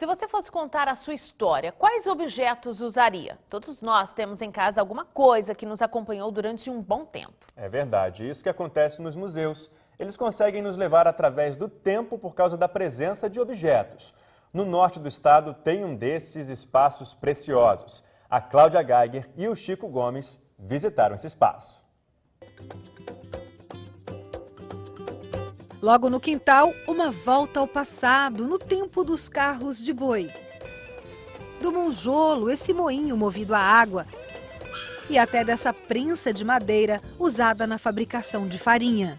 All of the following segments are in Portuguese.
Se você fosse contar a sua história, quais objetos usaria? Todos nós temos em casa alguma coisa que nos acompanhou durante um bom tempo. É verdade, isso que acontece nos museus. Eles conseguem nos levar através do tempo por causa da presença de objetos. No norte do estado tem um desses espaços preciosos. A Cláudia Geiger e o Chico Gomes visitaram esse espaço. Logo no quintal, uma volta ao passado, no tempo dos carros de boi. Do monjolo, esse moinho movido a água. E até dessa prensa de madeira usada na fabricação de farinha.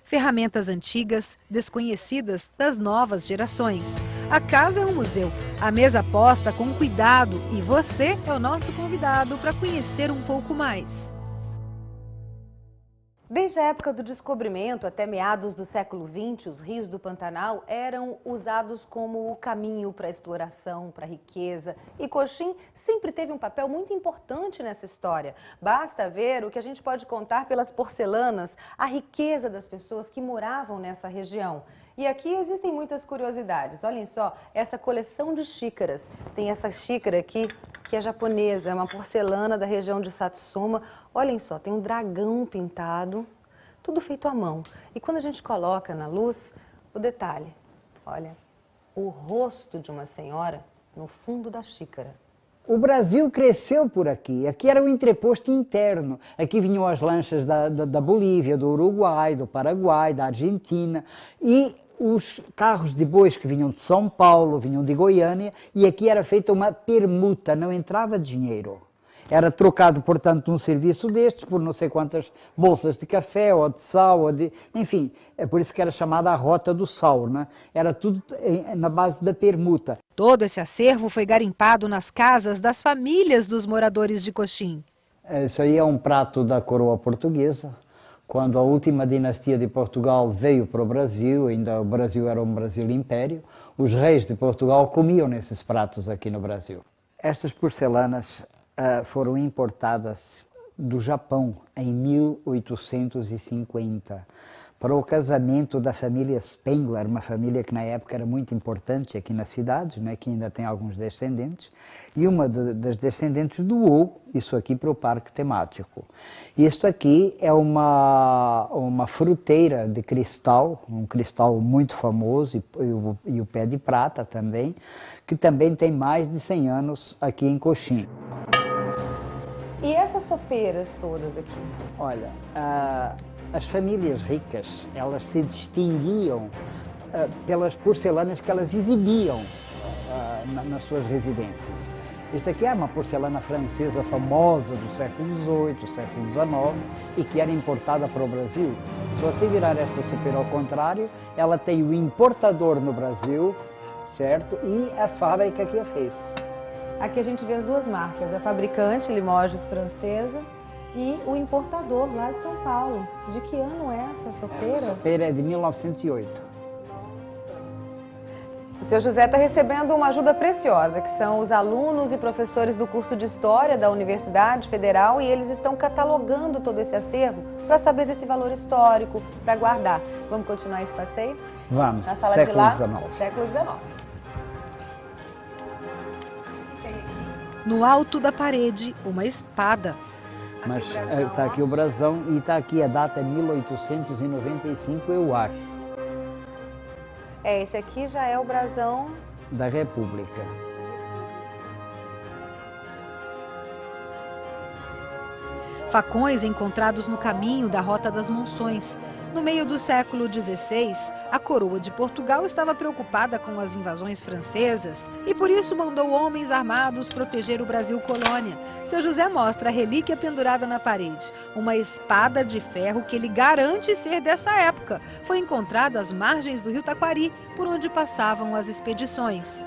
Ferramentas antigas, desconhecidas das novas gerações. A casa é um museu, a mesa posta com cuidado e você é o nosso convidado para conhecer um pouco mais. Desde a época do descobrimento até meados do século XX, os rios do Pantanal eram usados como o caminho para a exploração, para a riqueza. E Coxim sempre teve um papel muito importante nessa história. Basta ver o que a gente pode contar pelas porcelanas, a riqueza das pessoas que moravam nessa região. E aqui existem muitas curiosidades. Olhem só, essa coleção de xícaras. Tem essa xícara aqui, que é japonesa, é uma porcelana da região de Satsuma. Olhem só, tem um dragão pintado, tudo feito à mão. E quando a gente coloca na luz, o detalhe, olha, o rosto de uma senhora no fundo da xícara. O Brasil cresceu por aqui. Aqui era o entreposto interno. Aqui vinham as lanchas da Bolívia, do Uruguai, do Paraguai, da Argentina. E os carros de bois que vinham de São Paulo, vinham de Goiânia. E aqui era feita uma permuta, não entrava dinheiro. Era trocado, portanto, um serviço destes por não sei quantas bolsas de café ou de sal, ou de... enfim, é por isso que era chamada a Rota do Sal, né? Era tudo na base da permuta. Todo esse acervo foi garimpado nas casas das famílias dos moradores de Coxim. Isso aí é um prato da coroa portuguesa. Quando a última dinastia de Portugal veio para o Brasil, ainda o Brasil era um Brasil império, os reis de Portugal comiam nesses pratos aqui no Brasil. Estas porcelanas foram importadas do Japão em 1850 para o casamento da família Spengler, uma família que na época era muito importante aqui na cidade, né, que ainda tem alguns descendentes, e uma das descendentes doou isso aqui para o parque temático. Isto aqui é uma fruteira de cristal, um cristal muito famoso, e o pé de prata também, que também tem mais de 100 anos aqui em Coxim. E essas sopeiras todas aqui? Olha, as famílias ricas, elas se distinguiam pelas porcelanas que elas exibiam nas suas residências. Isto aqui é uma porcelana francesa famosa do século XVIII, século XIX, e que era importada para o Brasil. Se você virar esta sopeira ao contrário, ela tem o importador no Brasil, certo? E a fábrica que a fez. Aqui a gente vê as duas marcas, a fabricante, Limoges francesa, e o importador lá de São Paulo. De que ano é essa sopeira? Essa sopeira é de 1908. O seu José está recebendo uma ajuda preciosa, que são os alunos e professores do curso de História da Universidade Federal, e eles estão catalogando todo esse acervo para saber desse valor histórico, para guardar. Vamos continuar esse passeio? Vamos, na sala século de lá, XIX. Século XIX. No alto da parede, uma espada. Mas está aqui o brasão e está aqui a data 1895, eu acho. Esse aqui já é o brasão da República. Facões encontrados no caminho da Rota das Monções. No meio do século XVI, a coroa de Portugal estava preocupada com as invasões francesas e por isso mandou homens armados proteger o Brasil colônia. Seu José mostra a relíquia pendurada na parede, uma espada de ferro que ele garante ser dessa época. Foi encontrada às margens do rio Taquari, por onde passavam as expedições.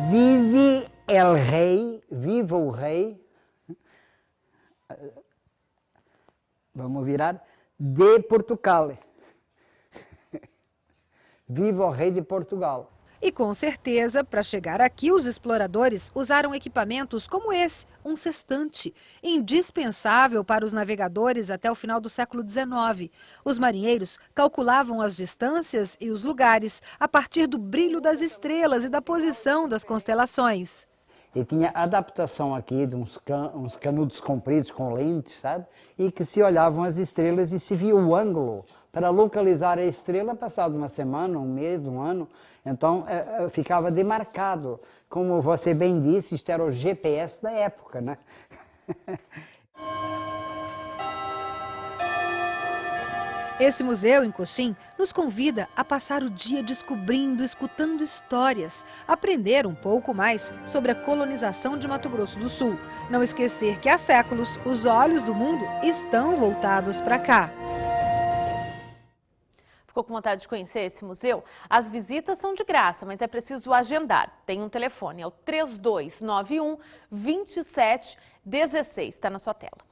Vive el rei, viva o rei. Vamos virar. De Portugal. Viva o rei de Portugal. E com certeza, para chegar aqui, os exploradores usaram equipamentos como esse, um sextante, indispensável para os navegadores até o final do século XIX. Os marinheiros calculavam as distâncias e os lugares a partir do brilho das estrelas e da posição das constelações. E tinha adaptação aqui de uns canudos compridos com lentes, sabe? E que se olhavam as estrelas e se via o ângulo para localizar a estrela passado uma semana, um mês, um ano. Então ficava demarcado. Como você bem disse, isto era o GPS da época, né? Esse museu em Coxim nos convida a passar o dia descobrindo, escutando histórias, aprender um pouco mais sobre a colonização de Mato Grosso do Sul. Não esquecer que há séculos os olhos do mundo estão voltados para cá. Ficou com vontade de conhecer esse museu? As visitas são de graça, mas é preciso agendar. Tem um telefone, é o 3291-2716, está na sua tela.